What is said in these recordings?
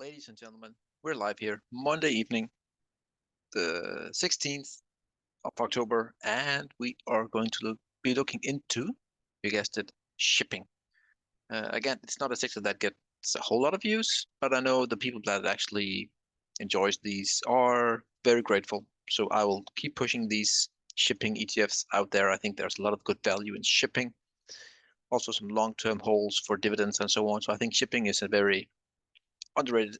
Ladies and gentlemen, we're live here Monday evening, the 16th of October, and we are going to be looking into, you guessed it, shipping. Again, it's not a sector that gets a whole lot of views, but I know the people that actually enjoys these are very grateful. So I will keep pushing these shipping ETFs out there. I think there's a lot of good value in shipping. Also some long-term holds for dividends and so on. So I think shipping is a very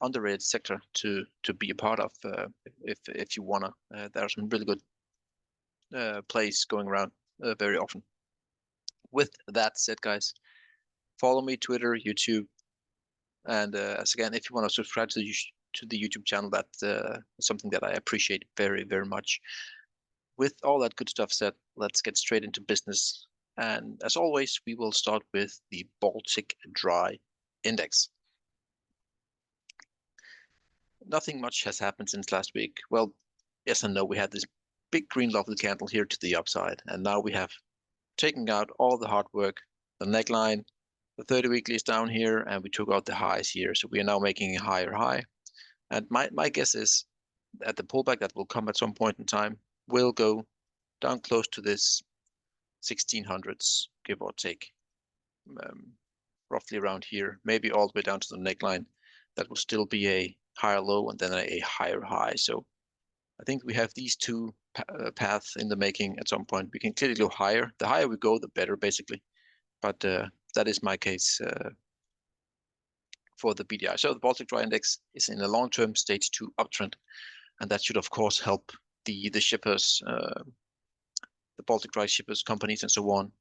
underrated sector to be a part of if you wanna. There are some really good plays going around very often. With that said, guys, follow me Twitter, YouTube, and as again, if you want to subscribe to the YouTube channel, that is something that I appreciate very much. With all that good stuff said, let's get straight into business. And as always, we will start with the Baltic Dry Index. Nothing much has happened since last week. Well, yes and no. We had this big green lovely candle here to the upside, and now we have taken out all the hard work. The neckline, the 30 weekly is down here, and we took out the highs here. So we are now making a higher high. And my guess is that the pullback that will come at some point in time will go down close to this 1600s, give or take, roughly around here, maybe all the way down to the neckline. That will still be a higher low and then a higher high. So I think we have these two paths in the making at some point. We can clearly go higher. The higher we go, the better, basically. But that is my case for the BDRY. So the Baltic Dry Index is in a long-term stage 2 uptrend, and that should, of course, help the shippers, the Baltic Dry shippers, companies, and so on,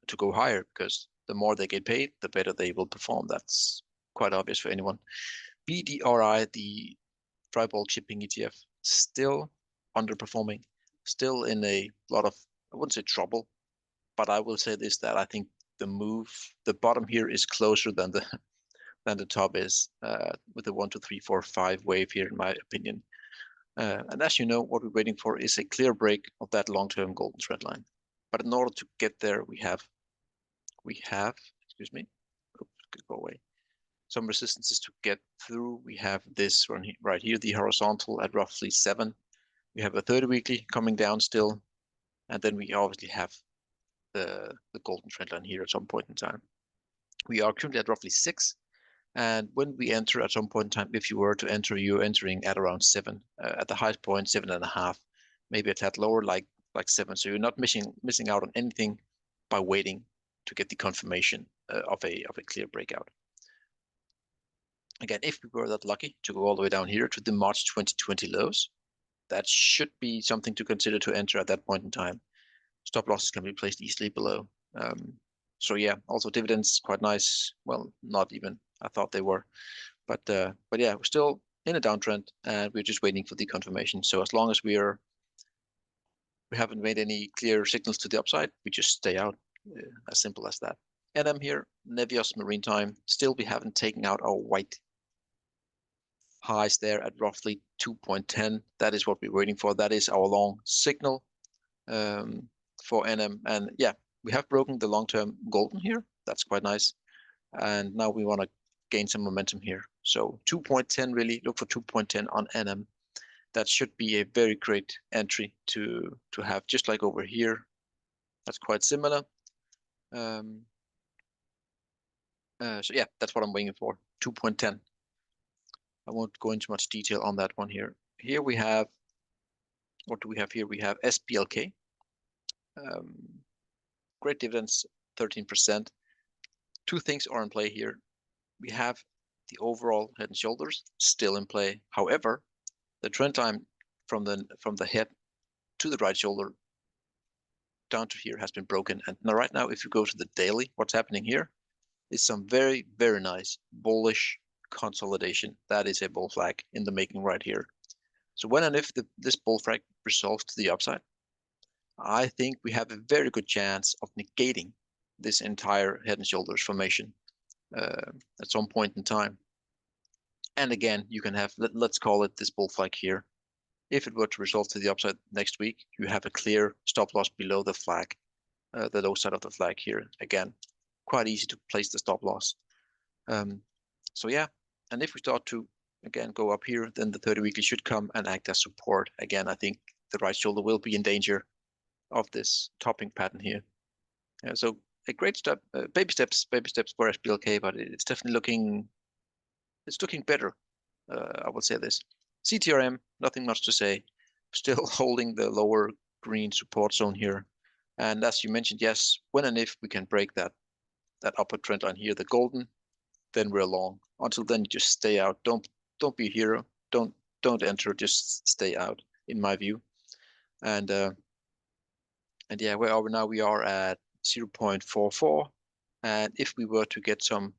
to go higher, because the more they get paid, the better they will perform. That's quite obvious for anyone. BDRY, the dry bulk shipping ETF, still underperforming, still in a lot of, I wouldn't say trouble, but I will say this, that I think the bottom here is closer than the top is, with the 1, 2, 3, 4, 5 wave here, in my opinion. And as you know, what we're waiting for is a clear break of that long-term golden trend line. But in order to get there, we have, excuse me, oops, go away. Some resistances to get through. We have this one right here, the horizontal at roughly 7. We have a 30 weekly coming down still, and then we obviously have the golden trend line here at some point in time. We are currently at roughly 6, and when we enter at some point in time, if you were to enter, you're entering at around 7. At the highest point, 7.5, maybe a tad lower, like 7. So you're not missing out on anything by waiting to get the confirmation of a clear breakout. Again, if we were that lucky to go all the way down here to the March 2020 lows, that should be something to consider to enter at that point in time. Stop losses can be placed easily below. So yeah, also dividends quite nice. Well, not even. I thought they were, but yeah, we're still in a downtrend, and we're just waiting for the confirmation. So as long as we haven't made any clear signals to the upside, we just stay out. As simple as that. NM here, Nevios Maritime. Still, we haven't taken out our white highs there at roughly 2.10. That is what we're waiting for. That is our long signal for NM. And yeah, we have broken the long-term golden here. That's quite nice. And now we want to gain some momentum here. So 2.10, really look for 2.10 on NM. That should be a very great entry to have, just like over here. That's quite similar. So yeah, that's what I'm waiting for, 2.10. I won't go into much detail on that one here. Here we have, what do we have here? We have SBLK. Great dividends, 13%. Two things are in play here. We have the overall head and shoulders still in play. However, the trend line from the head to the right shoulder down to here has been broken. And now right now, if you go to the daily, what's happening here is some very nice bullish consolidation. That is a bull flag in the making right here. So when and if this bull flag resolves to the upside, I think we have a very good chance of negating this entire head and shoulders formation at some point in time. And again, you can have, let's call it this bull flag here. If it were to resolve to the upside next week, you have a clear stop loss below the flag, the low side of the flag here. Again, quite easy to place the stop loss. So yeah, and if we start to again go up here, then the 30 weekly should come and act as support. Again, I think the right shoulder will be in danger of this topping pattern here. So a great step, baby steps for SBLK, but it's definitely looking better. I would say this. CTRM, nothing much to say. Still holding the lower green support zone here. And as you mentioned, yes, when and if we can break that upward trend line here, the golden, then we're long. Until then, you just stay out. Don't be a hero. Don't enter. Just stay out, in my view. And yeah, where are we now? We are at 0.44. And if we were to get some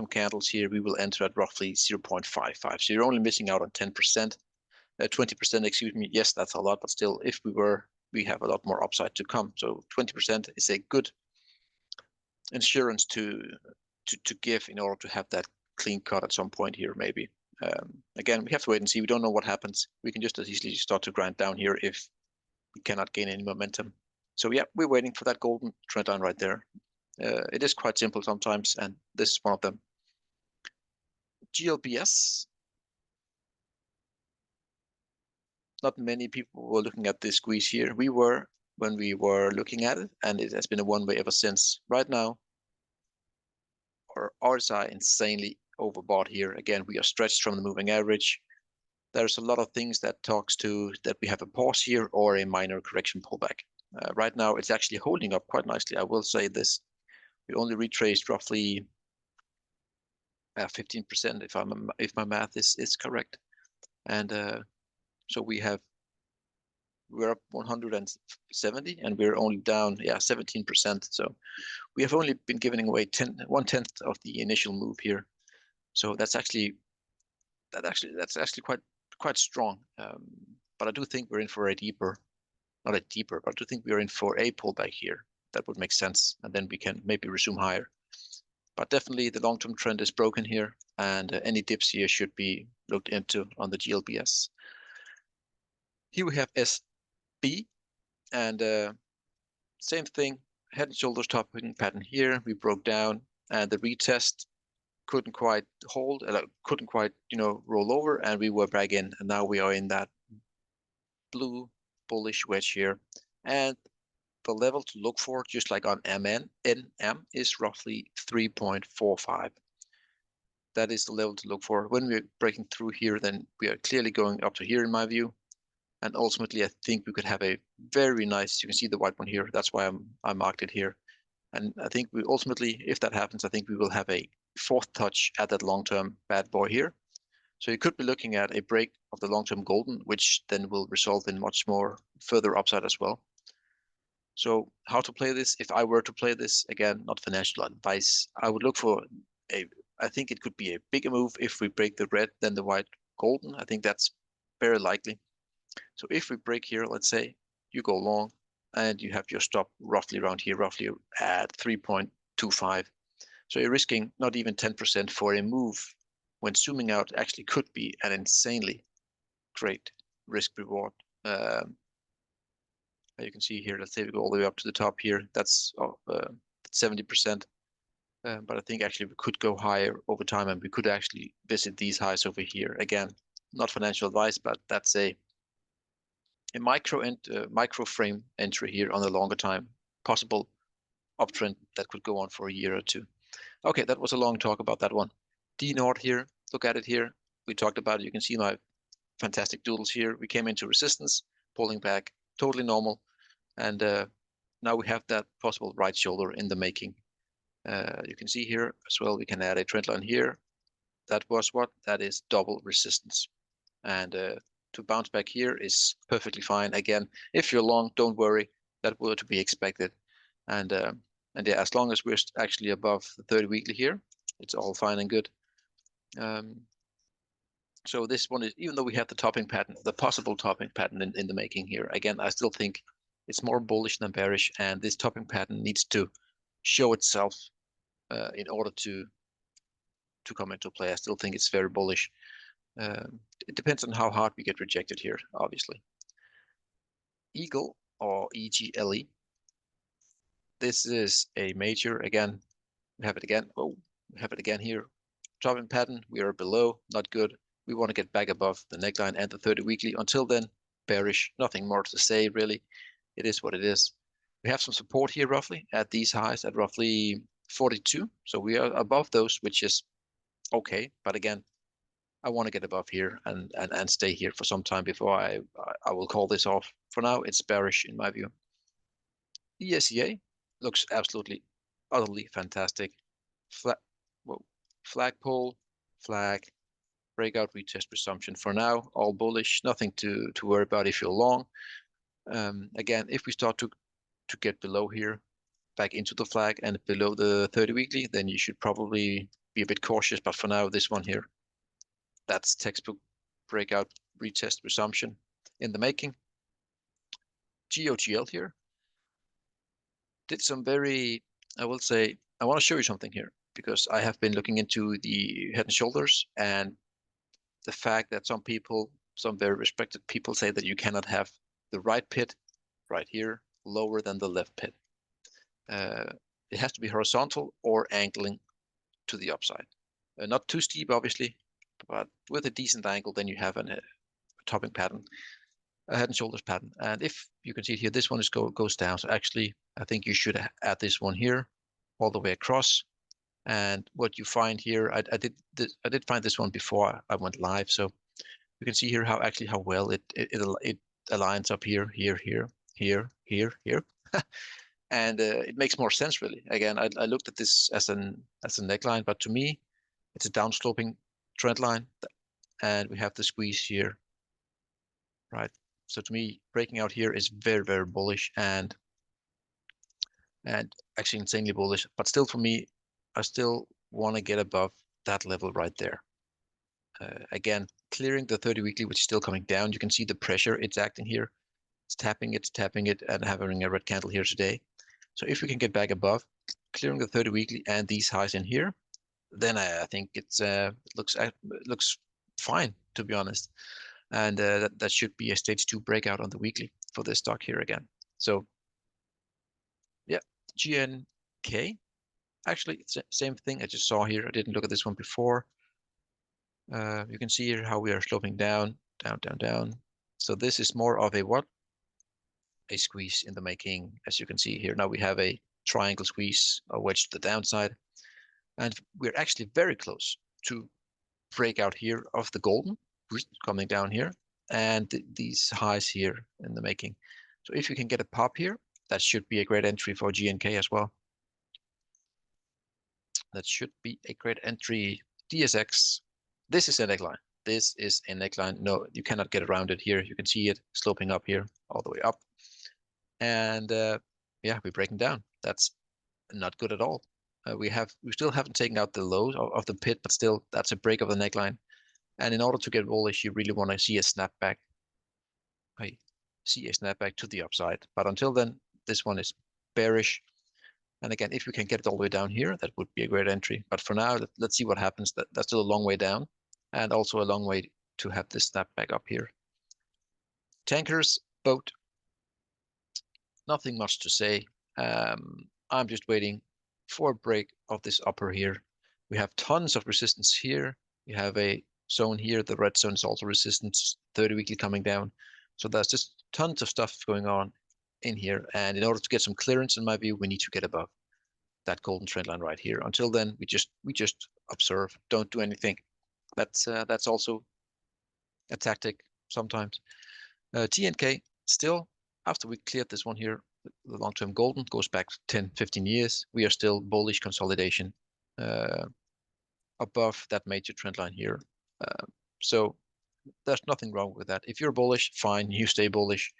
candles here, we will enter at roughly 0.55. So you're only missing out on 10%, 20%, excuse me. Yes, that's a lot, but still, if we have a lot more upside to come. So 20% is a good insurance to give in order to have that clean cut at some point here, maybe. Again, we have to wait and see. We don't know what happens. We can just as easily start to grind down here if we cannot gain any momentum. So yeah, we're waiting for that golden trend line right there. It is quite simple sometimes, and this is one of them. GLBS. Not many people were looking at this squeeze here. We were when we were looking at it, and it has been a one-way ever since. Right now, our RSI insanely overbought here. Again, we are stretched from the moving average. There's a lot of things that talks to that we have a pause here or a minor correction pullback. Right now, it's actually holding up quite nicely. I will say this. We only retraced roughly 15% if my math is correct. And so we're up 170 and we're only down 17%. So we have only been giving away 1/10 of the initial move here. So that's actually quite strong. But I do think we're in for not a deeper, but I do think we're in for a pullback here. That would make sense, and then we can maybe resume higher. But definitely the long-term trend is broken here, and any dips here should be looked into on the GLBS. Here we have SB, and same thing, head and shoulders topping pattern here. We broke down, and the retest couldn't quite hold, couldn't quite roll over, and we were back in, and now we are in that blue bullish wedge here, and the level to look for, just like on NM, is roughly 3.45. That is the level to look for. When we're breaking through here, then we are clearly going up to here in my view. And ultimately, I think we could have a very nice, you can see the white one here. That's why I marked it here. And I think we ultimately, if that happens, I think we will have a fourth touch at that long-term bad boy here. So you could be looking at a break of the long-term golden, which then will result in much more further upside as well. So how to play this? If I were to play this, again, not financial advice, I would look for I think it could be a bigger move if we break the red than the white golden. I think that's very likely. So if we break here, let's say you go long and you have your stop roughly around here, roughly at 3.25. So you're risking not even 10% for a move when zooming out actually could be an insanely great risk reward. You can see here, let's say we go all the way up to the top here, that's 70%. But I think actually we could go higher over time and we could actually visit these highs over here. Again, not financial advice, but that's a micro frame entry here on the longer time, possible uptrend that could go on for a year or two. Okay, that was a long talk about that one. D Nord here, look at it here. We talked about it. You can see my fantastic doodles here. We came into resistance, pulling back, totally normal. And now we have that possible right shoulder in the making. You can see here as well, we can add a trend line here. That was what? That is double resistance. And to bounce back here is perfectly fine. Again, if you're long, don't worry. That were to be expected. And yeah, as long as we're actually above the 30 weekly here, it's all fine and good. So this one is, even though we have the topping pattern, the possible topping pattern in the making here, again, I still think it's more bullish than bearish, and this topping pattern needs to show itself in order to come into play. I still think it's very bullish. It depends on how hard we get rejected here, obviously. EGLE or EGLE. This is a major, again, we have it again. Oh, we have it again here. Topping pattern, we are below, not good. We want to get back above the neckline and the 30 weekly. Until then, bearish. Nothing more to say, really. It is what it is. We have some support here roughly at these highs at roughly 42. So we are above those, which is okay. But again, I want to get above here and stay here for some time before I will call this off. For now, it's bearish in my view. ESEA looks absolutely, utterly fantastic. Flagpole, flag, breakout, retest, resumption. For now, all bullish. Nothing to worry about if you're long. Again, if we start to get below here, back into the flag and below the 30 weekly, then you should probably be a bit cautious. But for now, this one here, that's textbook breakout, retest, resumption in the making. GOGL here did some very, I will say, I want to show you something here because I have been looking into the head and shoulders and the fact that some people, some very respected people say that you cannot have the right pit right here lower than the left pit. It has to be horizontal or angling to the upside. Not too steep, obviously, but with a decent angle, then you have a topping pattern, a head and shoulders pattern. And if you can see it here, this one goes down. So actually, I think you should add this one here all the way across. And what you find here, I did find this one before I went live. So you can see here how well it aligns up here, and it makes more sense really. Again, I looked at this as a neckline, but to me, it's a downsloping trend line, and we have the squeeze here, right? So to me, breaking out here is very, very bullish and actually insanely bullish. But still, for me, I still want to get above that level right there. Again, clearing the 30 weekly, which is still coming down. You can see the pressure it's acting here. It's tapping it, and having a red candle here today. So if we can get back above, clearing the 30 weekly and these highs in here, then I think it looks fine, to be honest. And that should be a stage 2 breakout on the weekly for this stock here again. So yeah, GNK. Actually, it's the same thing I just saw here. I didn't look at this one before. You can see here how we are sloping down. So this is more of a what? A squeeze in the making, as you can see here. Now we have a triangle squeeze, a wedge to the downside. And we're actually very close to breakout here of the golden coming down here and these highs here in the making. So if you can get a pop here, that should be a great entry for GNK as well. That should be a great entry. DSX, this is a neckline. This is a neckline. No, you cannot get around it here. You can see it sloping up here, all the way up. And yeah, we're breaking down. That's not good at all. We still haven't taken out the lows of the pit, but still, that's a break of the neckline. And in order to get bullish, you really want to see a snapback. I see a snapback to the upside. But until then, this one is bearish. And again, if we can get it all the way down here, that would be a great entry. But for now, let's see what happens. That's still a long way down, and also a long way to have this snapback up here. Tankers, boat. Nothing much to say. I'm just waiting for a break of this upper here. We have tons of resistance here. We have a zone here. The red zone is also resistance, 30 weekly coming down. So there's just tons of stuff going on in here. And in order to get some clearance, in my view, we need to get above that golden trend line right here. Until then, we just observe, don't do anything. That's also a tactic sometimes. TNK, still, after we cleared this one here, the long-term golden goes back 10, 15 years. We are still bullish consolidation above that major trend line here. So there's nothing wrong with that. If you're bullish, fine, you stay bullish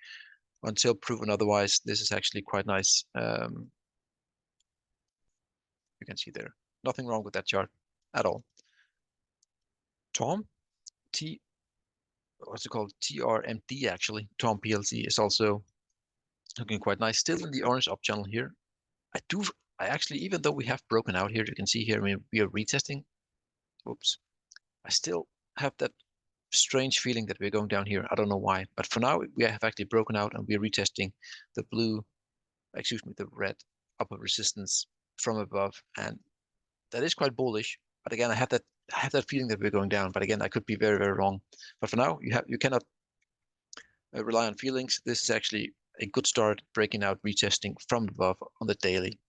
until proven otherwise. This is actually quite nice. You can see there, nothing wrong with that chart at all. TORM, what's it called? TRMD actually. TORM PLC is also looking quite nice. Still in the orange up channel here. I actually, even though we have broken out here, you can see here, I mean, we are retesting. Oops. I still have that strange feeling that we're going down here. I don't know why, but for now we have actually broken out and we're retesting the the red upper resistance from above, and that is quite bullish. But again, I have that have that feeling that we're going down, but again, I could be very, very wrong. But for now, you cannot rely on feelings. This is actually a good start, breaking out, retesting from above on the daily.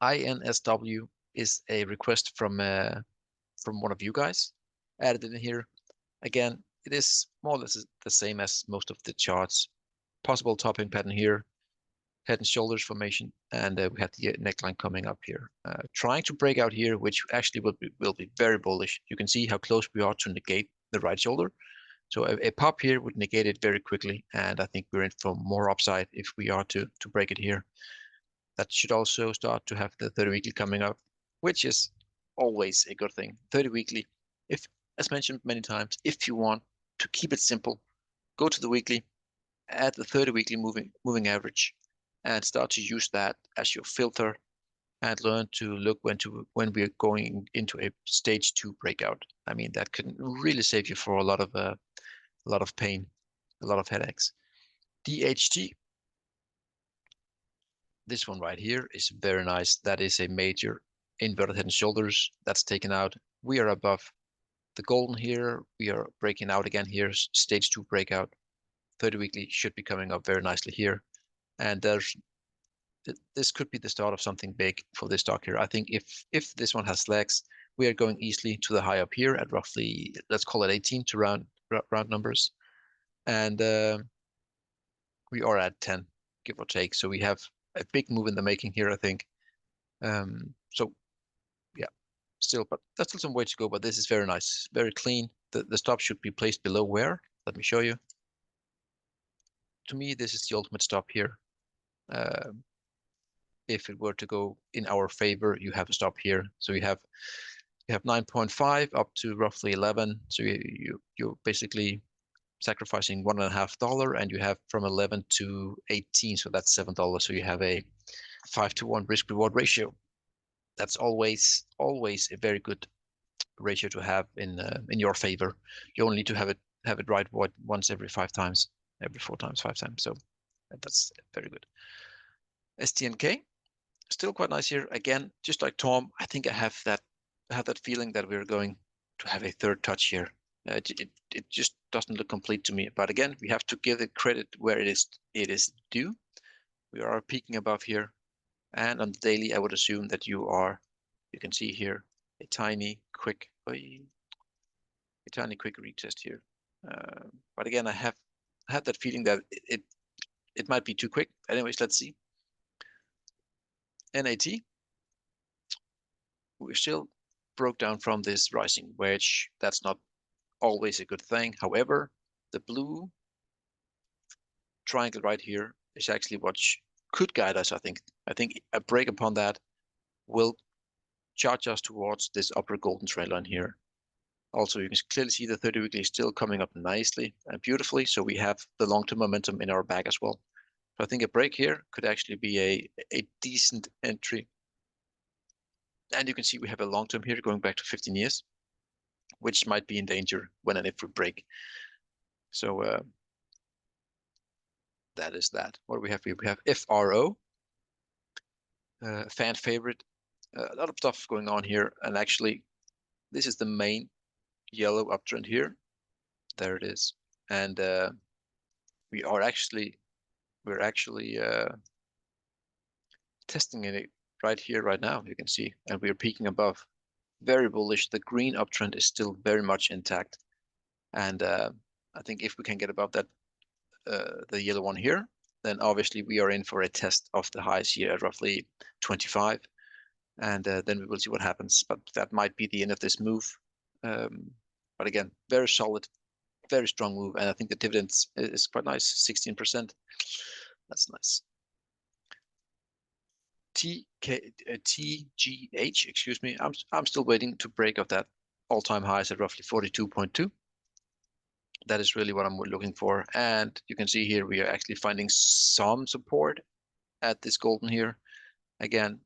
INSW is a request from one of you guys, added in here. Again, it is more or less the same as most of the charts. Possible topping pattern here, head and shoulders formation, and we have the neckline coming up here. Trying to break out here, which actually will be very bullish. You can see how close we are to negate the right shoulder. So a pop here would negate it very quickly, and I think we're in for more upside if we are to break it here. That should also start to have the 30 weekly coming up, which is always a good thing. 30 weekly, if, as mentioned many times, if you want to keep it simple, go to the weekly, add the 30 weekly moving average, and start to use that as your filter, and learn to look when we're going into a stage 2 breakout. I mean, that can really save you for a lot of pain, a lot of headaches. DHT, this one right here is very nice. That is a major inverted head and shoulders that's taken out. We are above the golden here. We are breaking out again here, stage 2 breakout. 30 weekly should be coming up very nicely here. And this could be the start of something big for this stock here. I think if this one has legs, we are going easily to the high up here at roughly, let's call it 18 to round numbers. And we are at 10, give or take. So we have a big move in the making here, I think. So yeah, still, but that's still some way to go, but this is very nice, very clean. The stop should be placed below where? Let me show you. To me, this is the ultimate stop here. If it were to go in our favor, you have a stop here. So you have 9.5 up to roughly 11. So you're basically sacrificing $1.50, and you have from 11 to 18. So that's $7. So you have a 5-to-1 risk reward ratio. That's always a very good ratio to have in your favor. You only need to have it right once every 5 times, every 4 times, 5 times. So that's very good. STNG, still quite nice here. Again, just like TORM, I think I have that feeling that we're going to have a third touch here. It just doesn't look complete to me. But again, we have to give the credit where it is due. We are peaking above here, and on the daily, I would assume that you can see here a tiny quick retest here. But again, I have that feeling that it might be too quick. Anyways, let's see. NAT, we still broke down from this rising wedge. That's not always a good thing. However, the blue triangle right here is actually what could guide us, I think. I think a break upon that will charge us towards this upper golden trend line here. Also, you can clearly see the 30 weekly is still coming up nicely and beautifully. So we have the long-term momentum in our bag as well. So I think a break here could actually be a decent entry. And you can see we have a long-term here going back to 15 years, which might be in danger when and if we break. So that is that. What do we have here? We have FRO, fan favorite. A lot of stuff going on here. And actually, this is the main yellow uptrend here. There it is. And we're actually testing it right here, right now, you can see, and we're peaking above. Very bullish. The green uptrend is still very much intact. And I think if we can get above that, the yellow one here, then obviously we are in for a test of the highs here at roughly 25. And then we will see what happens. But that might be the end of this move. But again, very solid, very strong move. And I think the dividends is quite nice, 16%. That's nice. TGH, excuse me. I'm still waiting to break out that all-time highs at roughly 42.2. That is really what I'm looking for. And you can see here we are actually finding some support at this golden here. Again,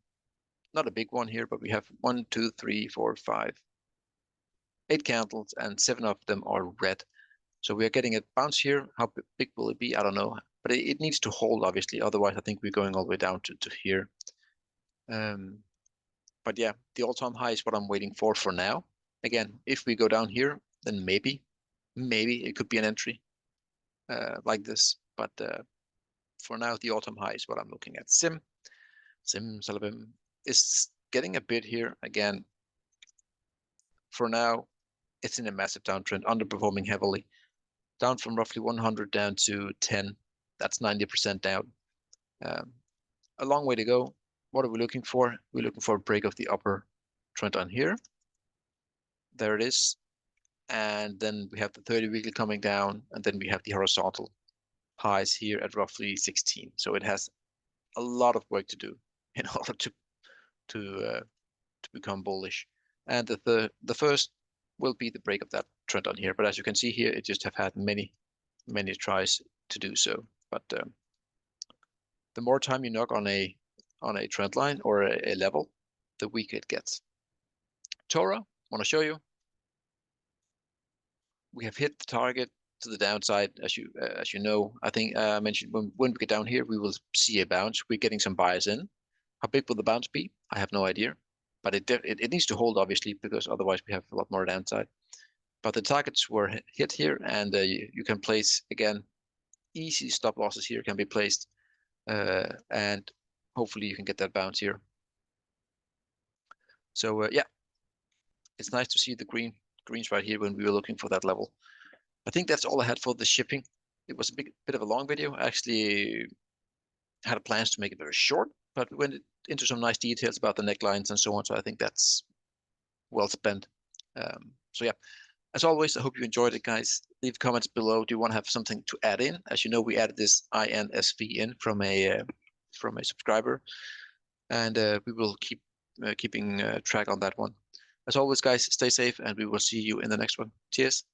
not a big one here, but we have 1, 2, 3, 4, 5, 8 candles, and 7 of them are red. So we are getting a bounce here. How big will it be? I don't know. But it needs to hold, obviously. Otherwise, I think we're going all the way down to here. But yeah, the all-time high is what I'm waiting for now. Again, if we go down here, then maybe it could be an entry like this. But for now, the all-time high is what I'm looking at. Salabim is getting a bit here again. For now, it's in a massive downtrend, underperforming heavily, down from roughly 100 down to 10. That's 90% down. A long way to go. What are we looking for? We're looking for a break of the upper trend line here. There it is. And then we have the 30 weekly coming down, and then we have the horizontal highs here at roughly 16. So it has a lot of work to do in order to become bullish. And the first will be the break of that trend on here. But as you can see here, it just have had many tries to do so. But the more time you knock on a trend line or a level, the weaker it gets. Tora, want to show you. We have hit the target to the downside, as you know. I think I mentioned when we get down here, we will see a bounce. We're getting some buyers in. How big will the bounce be? I have no idea, but it needs to hold obviously, because otherwise we have a lot more downside. But the targets were hit here, and you can place again. Easy stop losses here can be placed, and hopefully you can get that bounce here. So yeah, it's nice to see the greens right here when we were looking for that level. I think that's all I had for the shipping. It was a bit of a long video. I actually had plans to make it very short, but we went into some nice details about the necklines and so on. So I think that's well spent. So yeah, as always, I hope you enjoyed it, guys. Leave comments below. Do you want to have something to add in? As you know, we added this INSV in from a subscriber, and we will keep keeping track on that one. As always, guys, stay safe, and we will see you in the next one. Cheers.